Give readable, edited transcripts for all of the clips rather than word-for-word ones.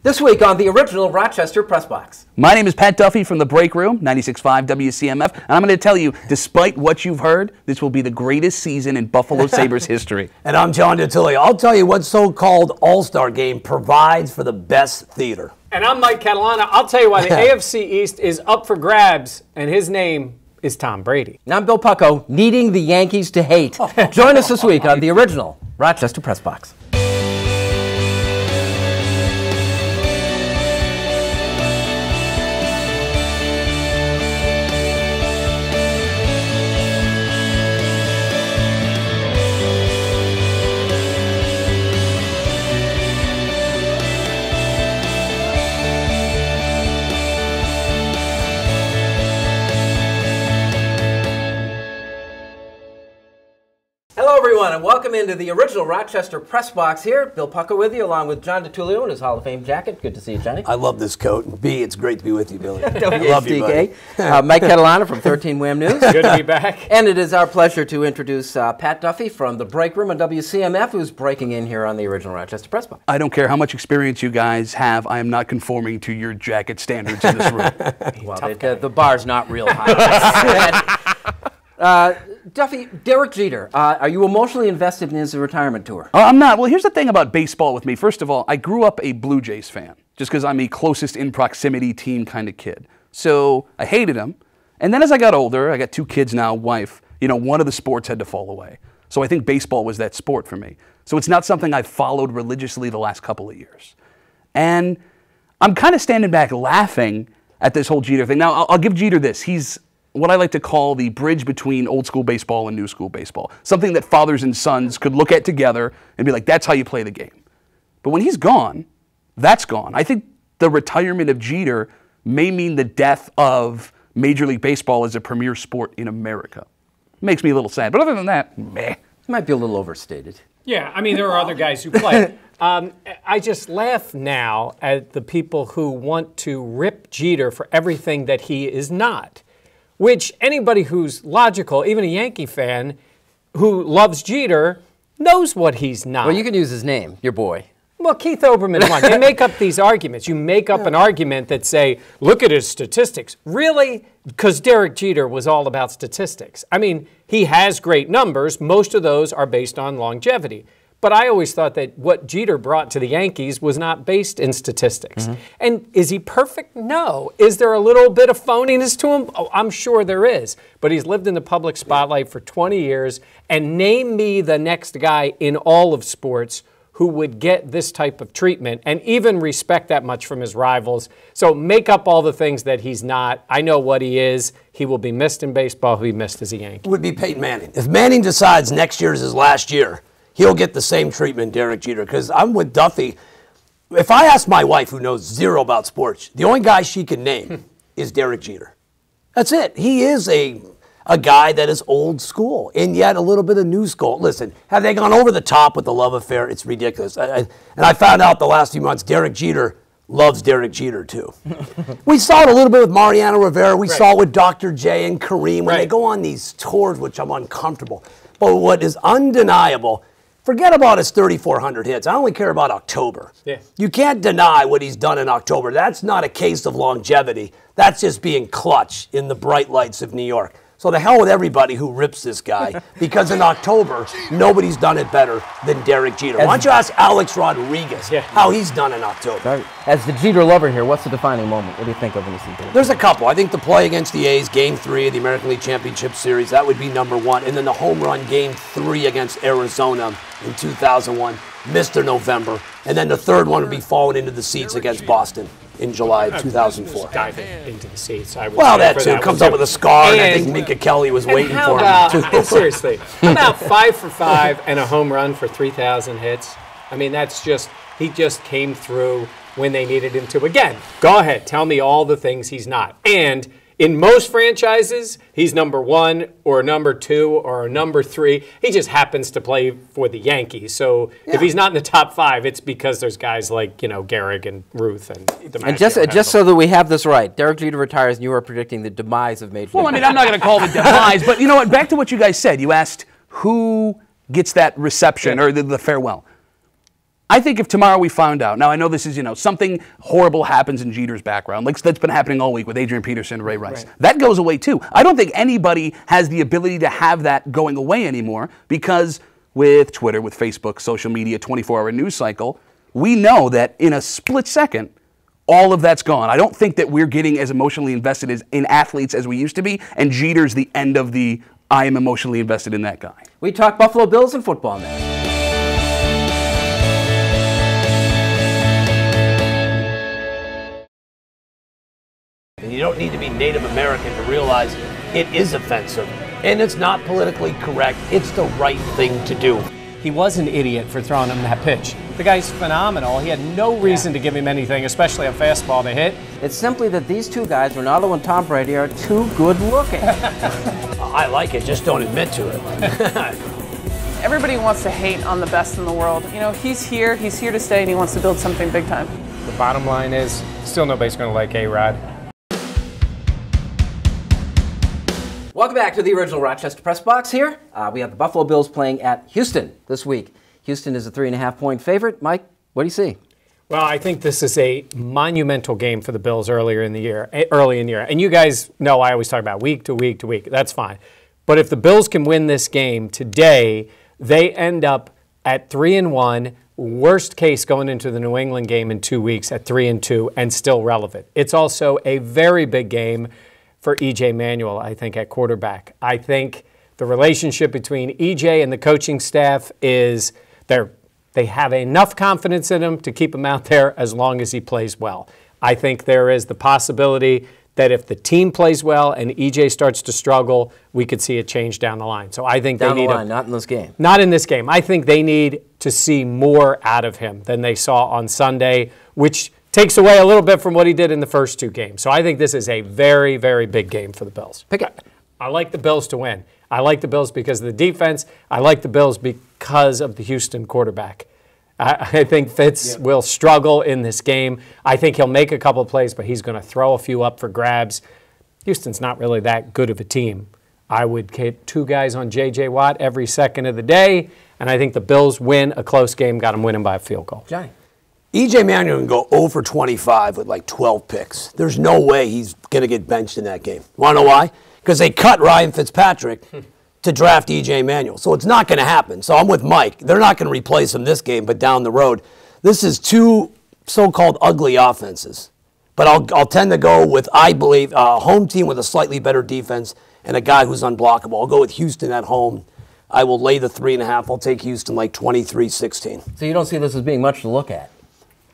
This week on the original Rochester Press Box. My name is Pat Duffy from the Break Room, 96.5 WCMF, and I'm going to tell you, despite what you've heard, this will be the greatest season in Buffalo Sabres history. And I'm John DiTullio. I'll tell you what so-called All-Star Game provides for the best theater. And I'm Mike Catalana. I'll tell you why the AFC East is up for grabs, and his name is Tom Brady. And I'm Bill Pucko, needing the Yankees to hate. Join us this week on the original Rochester Press Box. Hello, everyone, and welcome into the original Rochester Press Box here. Bill Pucko with you, along with John DiTullio in his Hall of Fame jacket. Good to see you, Johnny. I love this coat. And B, it's great to be with you, Billy. WHTK. Mike Catalana from 13 WHAM News. Good to be back. And it is our pleasure to introduce Pat Duffy from the Break Room and WCMF, who's breaking in here on the original Rochester Press Box. I don't care how much experience you guys have, I am not conforming to your jacket standards in this room. Well, the bar's not real high. Duffy, Derek Jeter, are you emotionally invested in his retirement tour? I'm not. Well, here's the thing about baseball with me. First of all, I grew up a Blue Jays fan, just because I'm a closest in proximity team kind of kid. So I hated him. And then as I got older, I got 2 kids now, wife, one of the sports had to fall away. So I think baseball was that sport for me. So it's not something I've followed religiously the last couple of years. And I'm kind of standing back laughing at this whole Jeter thing. Now, I'll give Jeter this. He's what I like to call the bridge between old school baseball and new school baseball. Something that fathers and sons could look at together and be like, that's how you play the game. But when he's gone, that's gone. I think the retirement of Jeter may mean the death of Major League Baseball as a premier sport in America. Makes me a little sad. But other than that, meh. It might be a little overstated. Yeah, I mean, there are other guys who play. I just laugh now at the people who want to rip Jeter for everything that he is not. Which anybody who's logical, even a Yankee fan who loves Jeter, knows what he's not. Well, you can use his name, your boy. Well, Keith Olbermann won. They make up these arguments. You make up an argument that say, look at his statistics. Really? Because Derek Jeter was all about statistics. I mean, he has great numbers. Most of those are based on longevity. But I always thought that what Jeter brought to the Yankees was not based in statistics. Mm-hmm. And is he perfect? No. Is there a little bit of phoniness to him? Oh, I'm sure there is. But he's lived in the public spotlight for 20 years. And name me the next guy in all of sports who would get this type of treatment and even respect that much from his rivals. So make up all the things that he's not. I know what he is. He will be missed in baseball. He'll be missed as a Yankee. Would be Peyton Manning. If Manning decides next year is his last year, he'll get the same treatment, Derek Jeter, because I'm with Duffy. If I ask my wife, who knows zero about sports, the only guy she can name is Derek Jeter. That's it. He is a guy that is old school, and yet a little bit of new school. Listen, have they gone over the top with the love affair? It's ridiculous. And I found out the last few months, Derek Jeter loves Derek Jeter, too. We saw it a little bit with Mariano Rivera. We saw it with Dr. J and Kareem when they go on these tours, which I'm uncomfortable. But what is undeniable, forget about his 3,400 hits. I only care about October. Yeah. You can't deny what he's done in October. That's not a case of longevity. That's just being clutch in the bright lights of New York. So the hell with everybody who rips this guy, because in October, nobody's done it better than Derek Jeter. Why don't you ask Alex Rodriguez how he's done in October? As the Jeter lover here, what's the defining moment? What do you think of when you see Jeter? There's a couple. I think the play against the A's, Game 3 of the American League Championship Series, that would be number 1. And then the home run, Game 3 against Arizona in 2001, Mr. November. And then the third one would be falling into the seats against Boston in July of 2004. Diving into the seats. Well, that too. Comes up with a scar, and I think Minka Kelly was waiting for him. Seriously, how about 5 for 5 and a home run for 3,000 hits? I mean, that's just, he just came through when they needed him to. Again, go ahead, tell me all the things he's not. And in most franchises, he's number 1 or number 2 or number 3. He just happens to play for the Yankees. So if he's not in the top 5, it's because there's guys like, Gehrig and Ruth and DiMaggio. And just so that we have this right, Derek Jeter retires and you are predicting the demise of Major League. Well, I mean, I'm not going to call it demise, but you know what? Back to what you guys said. You asked who gets that reception or the farewell. I think if tomorrow we found out, now I know this is, something horrible happens in Jeter's background, like that's been happening all week with Adrian Peterson and Ray Rice. Right. That goes away too. I don't think anybody has the ability to have that going away anymore because with Twitter, with Facebook, social media, 24-hour news cycle, we know that in a split second, all of that's gone. I don't think that we're getting as emotionally invested in athletes as we used to be, and Jeter's the end of the I am emotionally invested in that guy. We talk Buffalo Bills and football now. You don't need to be Native American to realize it is offensive. And it's not politically correct. It's the right thing to do. He was an idiot for throwing him that pitch. The guy's phenomenal. He had no reason to give him anything, especially a fastball to hit. It's simply that these two guys, Ronaldo and Tom Brady, are too good looking. I like it, just don't admit to it. Everybody wants to hate on the best in the world. He's here to stay, and he wants to build something big time. The bottom line is, still nobody's going to like A-Rod. Welcome back to the original Rochester Press Box here. We have the Buffalo Bills playing at Houston this week. Houston is a 3.5-point favorite. Mike, what do you see? Well, I think this is a monumental game for the Bills early in the year. And you guys know I always talk about week to week to week. That's fine. But if the Bills can win this game today, they end up at 3-1. Worst case going into the New England game in 2 weeks at 3-2 and still relevant. It's also a very big game for E.J. Manuel, I think, at quarterback. I think the relationship between E.J. and the coaching staff is they have enough confidence in him to keep him out there as long as he plays well. I think there is the possibility that if the team plays well and E.J. starts to struggle, we could see a change down the line. So I think they need not in this game. Not in this game. I think they need to see more out of him than they saw on Sunday, which takes away a little bit from what he did in the first two games. So I think this is a very, very big game for the Bills. Pick it. I like the Bills to win. I like the Bills because of the defense. I like the Bills because of the Houston quarterback. I think Fitz will struggle in this game. I think he'll make a couple of plays, but he's going to throw a few up for grabs. Houston's not really that good of a team. I would get two guys on J.J. Watt every second of the day, and I think the Bills win a close game, got them winning by a field goal. Johnny. E.J. Manuel can go 0 for 25 with like 12 picks. There's no way he's going to get benched in that game. Want to know why? Because they cut Ryan Fitzpatrick to draft E.J. Manuel. So it's not going to happen. So I'm with Mike. They're not going to replace him this game, but down the road. This is two so-called ugly offenses. But I'll tend to go with, I believe, a home team with a slightly better defense and a guy who's unblockable. I'll go with Houston at home. I will lay the 3.5. I'll take Houston like 23-16. So you don't see this as being much to look at?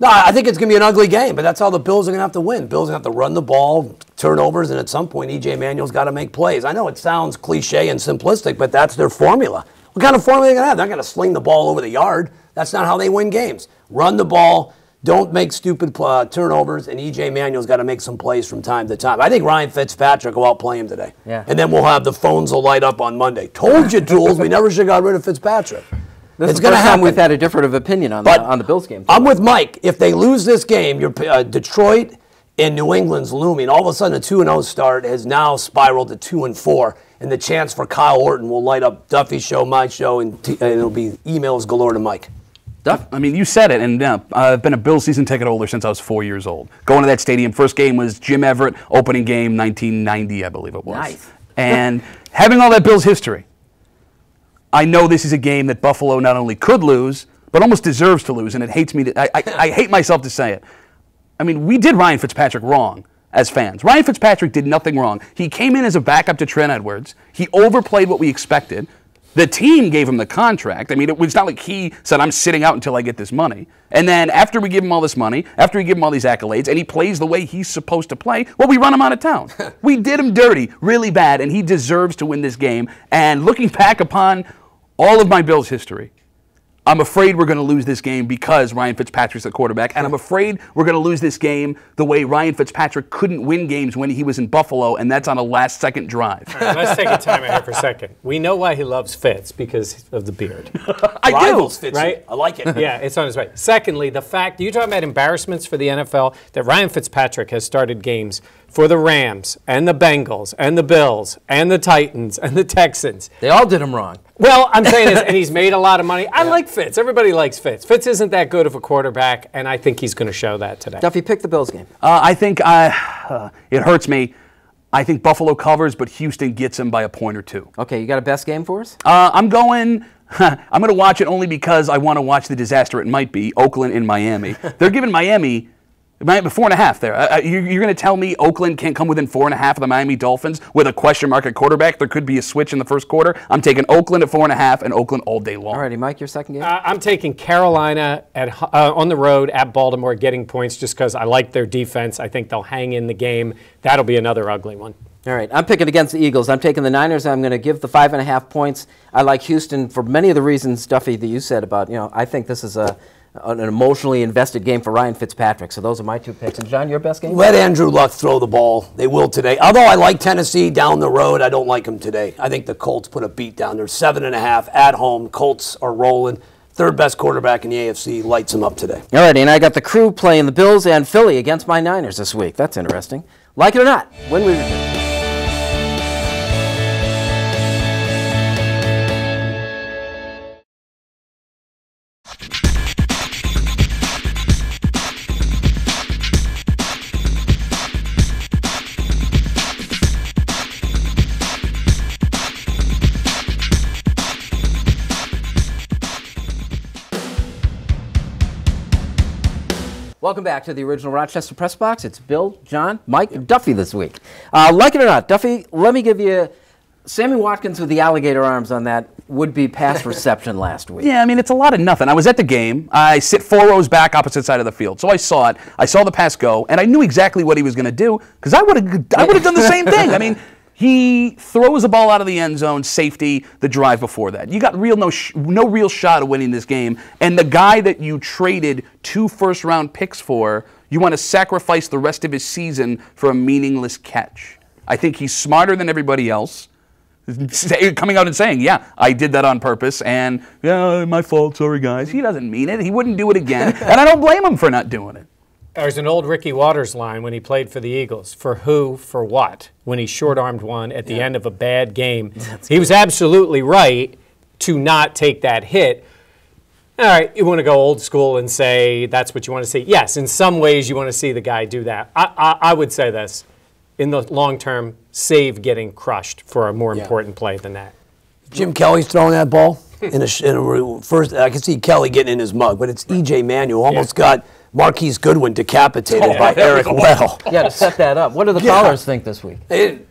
No, I think it's going to be an ugly game, but that's how the Bills are going to have to win. Bills are going to have to run the ball, turnovers, and at some point, E.J. Manuel's got to make plays. I know it sounds cliche and simplistic, but that's their formula. What kind of formula are they going to have? They're not going to sling the ball over the yard. That's not how they win games. Run the ball, don't make stupid turnovers, and E.J. Manuel's got to make some plays from time to time. I think Ryan Fitzpatrick will outplay him today. Yeah. And then we'll have the phones will light up on Monday. Told you, Tools, we never should have got rid of Fitzpatrick. This is the first time we've had a different opinion on the Bills game. I'm with Mike. If they lose this game, you're Detroit and New England's looming. All of a sudden, a 2-0 start has now spiraled to 2-4, and the chance for Kyle Orton will light up Duffy's show, my show, and it'll be emails galore to Mike. Duff? I mean, you said it, and I've been a Bills season ticket holder since I was 4 years old. Going to that stadium, first game was Jim Everett, opening game 1990, I believe it was. Nice. And having all that Bills history, I know this is a game that Buffalo not only could lose, but almost deserves to lose, and it hates me. I hate myself to say it. I mean, we did Ryan Fitzpatrick wrong as fans. Ryan Fitzpatrick did nothing wrong. He came in as a backup to Trent Edwards. He overplayed what we expected. The team gave him the contract. I mean, it was not like he said, I'm sitting out until I get this money. And then after we give him all this money, after we give him all these accolades, and he plays the way he's supposed to play, well, we run him out of town. We did him dirty, really bad, and he deserves to win this game. And looking back upon all of my Bills history, I'm afraid we're going to lose this game because Ryan Fitzpatrick's the quarterback, and I'm afraid we're going to lose this game the way Ryan Fitzpatrick couldn't win games when he was in Buffalo, and that's on a last-second drive. All right, let's take a time out here for a second. We know why he loves Fitz, because of the beard. I do. Fitz, right? I like it. Yeah, it's on his way. Secondly, the fact, you're talking about embarrassments for the NFL, that Ryan Fitzpatrick has started games for the Rams and the Bengals and the Bills and the Titans and the Texans. They all did him wrong. Well, I'm saying this, and he's made a lot of money. I like Fitz. Everybody likes Fitz. Fitz isn't that good of a quarterback, and I think he's going to show that today. Duffy, pick the Bills game. I think it hurts me. I think Buffalo covers, but Houston gets him by a point or two. Okay, you got a best game for us? I'm going to watch it only because I want to watch the disaster it might be, Oakland in Miami. They're giving Miami 4.5 there. You're going to tell me Oakland can't come within 4.5 of the Miami Dolphins with a question mark at quarterback? There could be a switch in the first quarter. I'm taking Oakland at 4.5 and Oakland all day long. All righty, Mike, your second game? I'm taking Carolina on the road at Baltimore, getting points just because I like their defense. I think they'll hang in the game. That'll be another ugly one. All right, I'm picking against the Eagles. I'm taking the Niners. I'm going to give the 5.5 points. I like Houston for many of the reasons, Duffy, that you said about, I think this is an emotionally invested game for Ryan Fitzpatrick. So those are my two picks. And John, your best game? Let Andrew Luck throw the ball. They will today. Although I like Tennessee down the road, I don't like them today. I think the Colts put a beat down. They're 7.5 at home. Colts are rolling. Third best quarterback in the AFC lights them up today. All righty, and I got the Crew playing the Bills and Philly against my Niners this week. That's interesting. Like it or not, when we return. Welcome back to the original Rochester Press Box. It's Bill, John, Mike, and Duffy this week. Like it or not, Duffy, let me give you Sammy Watkins with the alligator arms on that would-be pass reception last week. Yeah, I mean, it's a lot of nothing. I was at the game. I sit 4 rows back opposite side of the field. So I saw it. I saw the pass go, and I knew exactly what he was going to do because I would have done the same thing. I mean, he throws the ball out of the end zone, safety, the drive before that. You got no real shot of winning this game. And the guy that you traded 2 first-round picks for, you want to sacrifice the rest of his season for a meaningless catch. I think he's smarter than everybody else, coming out and saying, yeah, I did that on purpose, and yeah, my fault, sorry guys. He doesn't mean it. He wouldn't do it again, and I don't blame him for not doing it. There's an old Ricky Waters line when he played for the Eagles. For who, for what? When he short-armed one at the end of a bad game. He was absolutely right to not take that hit. All right, you want to go old school and say that's what you want to see. Yes, in some ways you want to see the guy do that. I would say this. In the long term, save getting crushed for a more important play than that. Jim Kelly's throwing that ball. in a first, I can see Kelly getting in his mug, but it's E.J. Manuel almost got Marquise Goodwin decapitated by Eric Weddle. Yeah, to set that up. What do the callers think this week?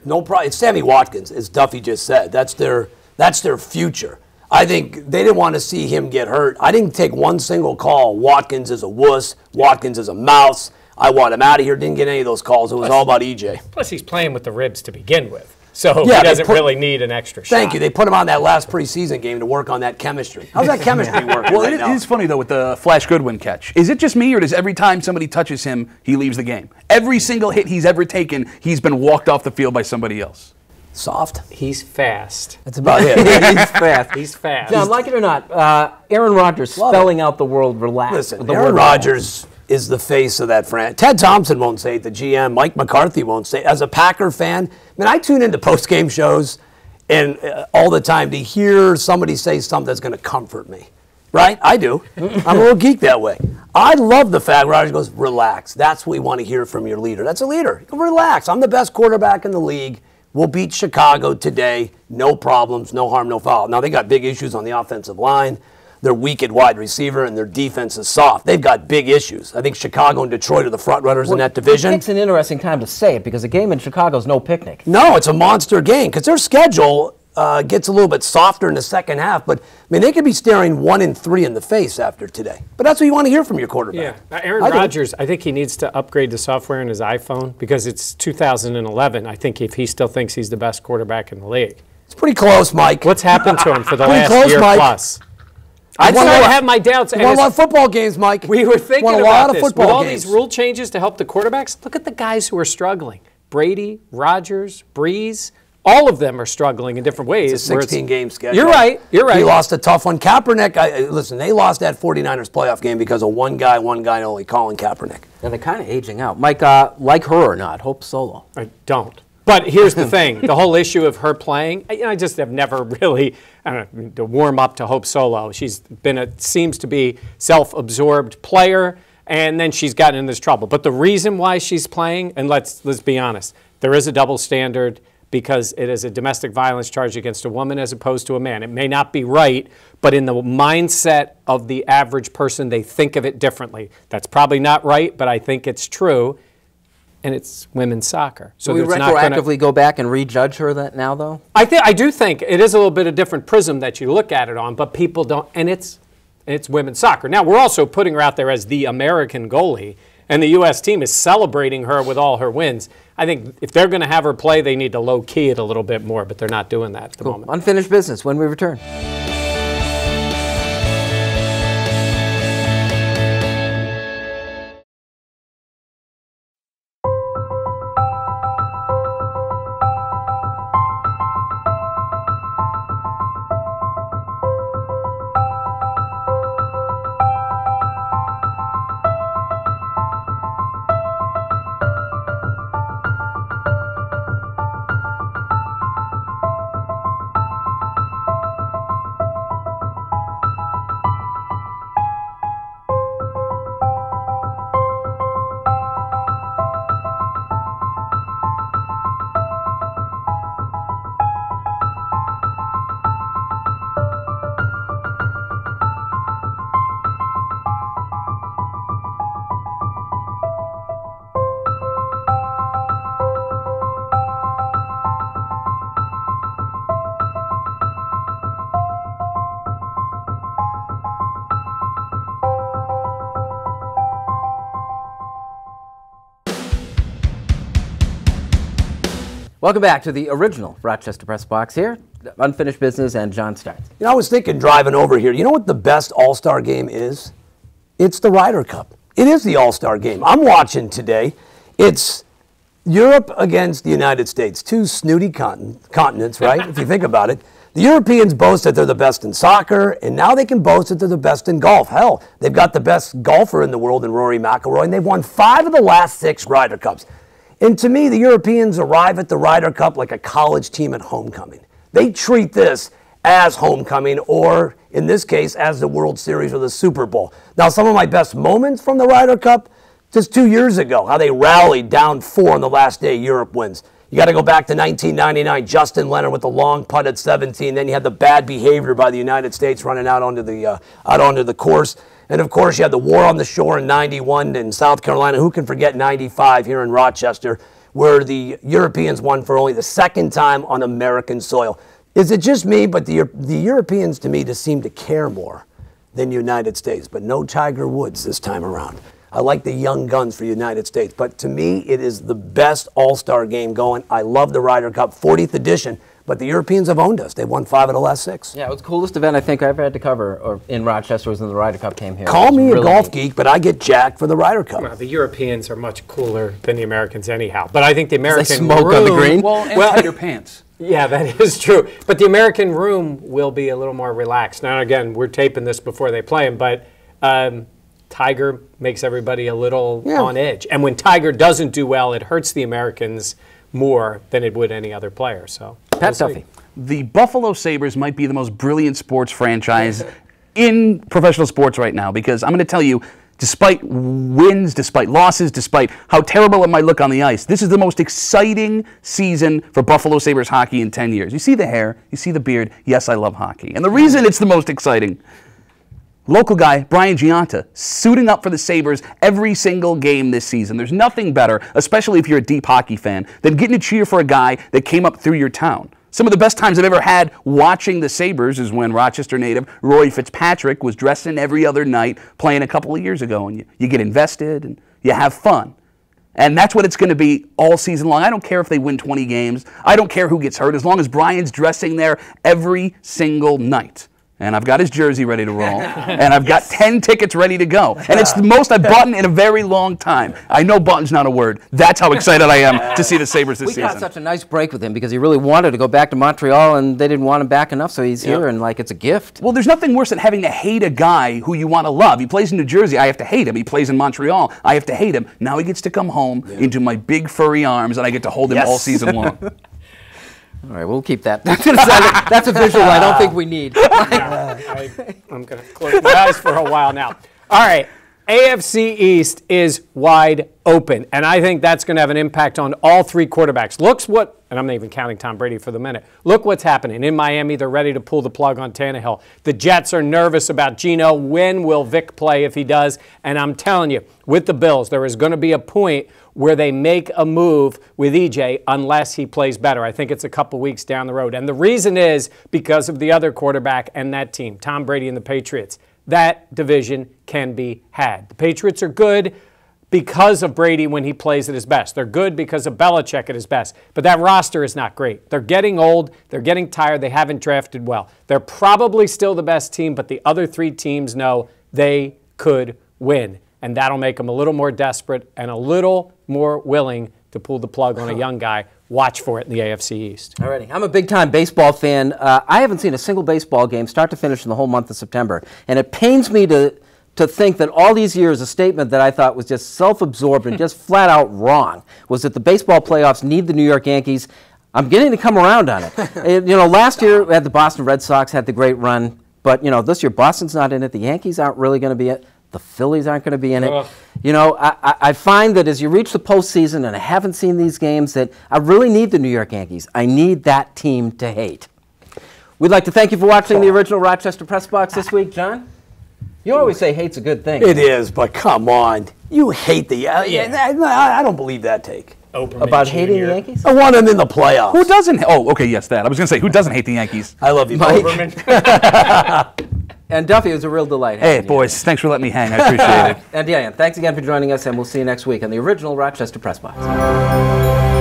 No problem. It's Sammy Watkins, as Duffy just said. That's their future. I think they didn't want to see him get hurt. I didn't take one single call. Watkins is a wuss. Watkins is a mouse. I want him out of here. Didn't get any of those calls. It was all about EJ. Plus, he's playing with the ribs to begin with. So he doesn't really need an extra shot. Thank you. They put him on that last preseason game to work on that chemistry. How's that chemistry working? Well, it is funny, though, with the Flash Goodwin catch. Is it just me, or does every time somebody touches him, he leaves the game? Every single hit he's ever taken, he's been walked off the field by somebody else. Soft. He's fast. That's about it. He's fast. He's fast. Now, like it or not, Aaron Rodgers spelling out the word relax. Listen, Aaron Rodgers is the face of that franchise. Ted Thompson won't say it, the GM. Mike McCarthy won't say it. As a Packer fan, I tune into post-game shows and all the time to hear somebody say something that's going to comfort me. Right? I do. I'm a little geek that way. I love the fact Rodgers goes, relax. That's what we want to hear from your leader. That's a leader. Relax. I'm the best quarterback in the league. We'll beat Chicago today. No problems, no harm, no foul. Now, they got big issues on the offensive line. They're weak at wide receiver, and their defense is soft. They've got big issues. I think Chicago and Detroit are the front runners in that division. It's an interesting time to say it because a game in Chicago is no picnic. No, it's a monster game because their schedule gets a little bit softer in the second half. But, they could be staring 1-3 in the face after today. But that's what you want to hear from your quarterback. Yeah, Aaron Rodgers, I think he needs to upgrade the software in his iPhone because it's 2011. I think if he still thinks he's the best quarterback in the league. It's pretty close, Mike. What's happened to him for the last year plus? I have my doubts. Won a lot of football games, Mike. We were thinking about a lot of this. football With all games. these rule changes to help the quarterbacks, look at the guys who are struggling. Brady, Rodgers, Breeze, all of them are struggling in different ways. It's a 16-game schedule. You're right. He lost a tough one. Kaepernick, listen, they lost that 49ers playoff game because of one guy only, Colin Kaepernick. And they're kind of aging out. Mike, like her or not, Hope Solo. I don't. But here's the thing: the whole issue of her playing. I just have never really, I don't know, to warm up to Hope Solo. She's been seems to be self-absorbed player, and then she's gotten in this trouble. But the reason why she's playing, and let's be honest, there is a double standard because it is a domestic violence charge against a woman as opposed to a man. It may not be right, but in the mindset of the average person, they think of it differently. That's probably not right, but I think it's true. And it's women's soccer. So we retroactively go back and rejudge her that now, though? I do think it is a little bit of a different prism that you look at it on, but people don't, and it's women's soccer. Now, we're also putting her out there as the American goalie, and the U.S. team is celebrating her with all her wins. I think if they're going to have her play, they need to low-key it a little bit more, but they're not doing that at the moment. Unfinished business when we return. Welcome back to the original Rochester Press Box here. Unfinished business, and John starts. I was thinking driving over here, you know what the best All-Star game is? It's the Ryder Cup. It is the All-Star game. I'm watching today. It's Europe against the United States, two snooty continents, right? If you think about it. The Europeans boast that they're the best in soccer, and now they can boast that they're the best in golf. Hell, they've got the best golfer in the world in Rory McIlroy, and they've won 5 of the last 6 Ryder Cups. And to me, the Europeans arrive at the Ryder Cup like a college team at homecoming. They treat this as homecoming, or in this case, as the World Series or the Super Bowl. Now, some of my best moments from the Ryder Cup, just 2 years ago, how they rallied down 4 on the last day Europe wins. You got to go back to 1999, Justin Leonard with the long putt at 17. Then you had the bad behavior by the United States running out onto the course. And, of course, you had the war on the shore in 91 in South Carolina. Who can forget 95 here in Rochester, where the Europeans won for only the 2nd time on American soil. Is it just me, but the Europeans, to me, just seem to care more than the United States. But no Tiger Woods this time around. I like the young guns for the United States. But to me, it is the best All-Star game going. I love the Ryder Cup, 40th edition. But the Europeans have owned us. They've won 5 of the last 6. Yeah, it was the coolest event I think I ever had to cover or in Rochester was when the Ryder Cup came here. Call me a golf geek, but I get jacked for the Ryder Cup. Well, the Europeans are much cooler than the Americans anyhow. But I think the American they smoke room, on the green. Well, and tighter pants. Yeah, that is true. But the American room will be a little more relaxed. Now, again, we're taping this before they play them, but Tiger makes everybody a little on edge. And when Tiger doesn't do well, it hurts the Americans more than it would any other player. So, Pat Duffy. The Buffalo Sabres might be the most brilliant sports franchise in professional sports right now, because I'm going to tell you, despite wins, despite losses, despite how terrible it might look on the ice, this is the most exciting season for Buffalo Sabres hockey in 10 years. You see the hair, you see the beard. Yes, I love hockey. And the reason it's the most exciting, local guy, Brian Giunta, suiting up for the Sabres every single game this season. There's nothing better, especially if you're a deep hockey fan, than getting to cheer for a guy that came up through your town. Some of the best times I've ever had watching the Sabres is when Rochester native Roy Fitzpatrick was dressing every other night playing a couple of years ago, and you get invested and you have fun. And that's what it's going to be all season long. I don't care if they win 20 games. I don't care who gets hurt, as long as Brian's dressing there every single night. and I've got his jersey ready to roll, and I've got 10 tickets ready to go. And it's the most I've bought in a very long time. I know button's not a word. That's how excited I am to see the Sabres this season. We got such a nice break with him because he really wanted to go back to Montreal, and they didn't want him back enough, so he's here, and like it's a gift. Well, there's nothing worse than having to hate a guy who you want to love. He plays in New Jersey, I have to hate him. He plays in Montreal, I have to hate him. Now he gets to come home into my big furry arms, and I get to hold him all season long. All right, we'll keep that. That's a visual I don't think we need. I'm going to close my eyes for a while now. All right, AFC East is wide open, and I think that's going to have an impact on all three quarterbacks. And I'm not even counting Tom Brady for the minute. Look what's happening. In Miami, they're ready to pull the plug on Tannehill. The Jets are nervous about Geno. When will Vic play if he does? And I'm telling you, with the Bills, there is going to be a point where they make a move with EJ unless he plays better. I think it's a couple weeks down the road. And the reason is because of the other quarterback and that team, Tom Brady and the Patriots. That division can be had. The Patriots are good because of Brady when he plays at his best. They're good because of Belichick at his best. But that roster is not great. They're getting old. They're getting tired. They haven't drafted well. They're probably still the best team, but the other three teams know they could win. And that'll make them a little more desperate and a little more willing to pull the plug on a young guy. Watch for it in the AFC East. Alrighty, I'm a big-time baseball fan. I haven't seen a single baseball game start to finish in the whole month of September. And it pains me to think that all these years, a statement that I thought was just self-absorbed and just flat out wrong was that the baseball playoffs need the New York Yankees. I'm getting to come around on it. Last year we had the Boston Red Sox had the great run, but this year Boston's not in it. The Yankees aren't really going to be it. The Phillies aren't going to be in it. I find that as you reach the postseason, and I haven't seen these games, that I really need the New York Yankees. I need that team to hate. We'd like to thank you for watching the original Rochester Press Box this week, John. You always say hate's a good thing. It is, but come on. You hate the I don't believe that take. About hating the Yankees? I want them in the playoffs. Who doesn't? Oh, okay, yes, that. I was going to say, who doesn't hate the Yankees? I love you, Mike. And Duffy, it was a real delight. Hey, boys, thanks for letting me hang. I appreciate it. And Diane, thanks again for joining us, and we'll see you next week on the original Rochester Press Box.